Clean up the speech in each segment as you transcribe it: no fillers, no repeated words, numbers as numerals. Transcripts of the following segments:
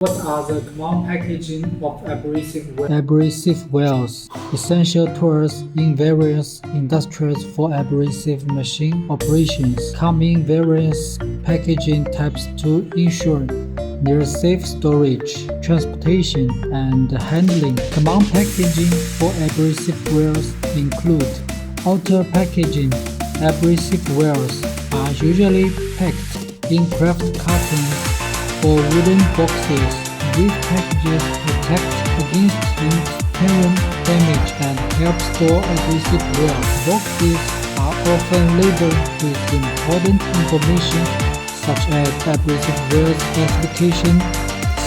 What are the common packaging of abrasive weld? Abrasive wells, essential tools in various industries for abrasive machine operations, come in various packaging types to ensure their safe storage, transportation, and handling. Common packaging for abrasive wells include outer packaging. Abrasive wells are usually packed in craft cartons or wooden boxes. These packages protect against inherent damage and help store abrasive wells. Boxes are often labeled with important information such as abrasive well specification,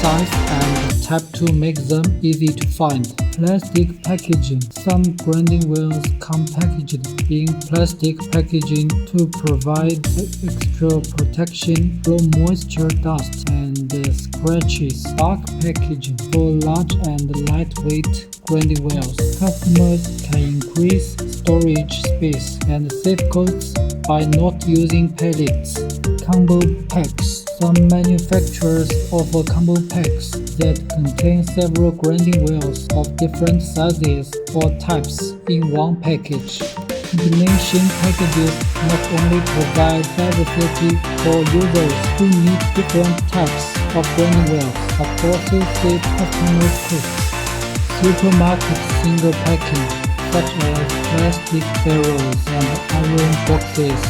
size, and type to make them easy to find. Plastic packaging. Some grinding wheels come packaged in plastic packaging to provide extra protection from moisture, dust, and scratches. Bulk packaging. For large and lightweight grinding wheels, customers can increase storage space and save costs by not using pallets. Combo packs. Some manufacturers offer combo packs that contain several grinding wheels of different sizes or types in one package. Combination packages not only provide diversity for users who need different types of grinding wheels, but also save customers costs. Supermarket single packing, such as plastic barrels and iron boxes,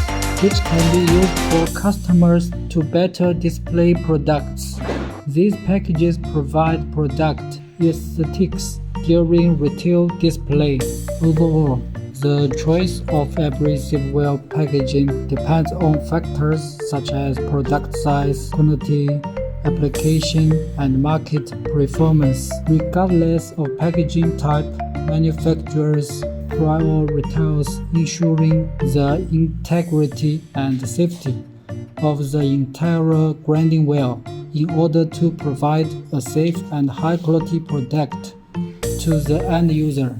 which can be used for customers to better display products. These packages provide product aesthetics during retail display. Overall, the choice of abrasive well packaging depends on factors such as product size, quantity, application, and market performance. Regardless of packaging type, manufacturers prioritize ensuring the integrity and safety of the entire grinding wheel in order to provide a safe and high-quality product to the end user.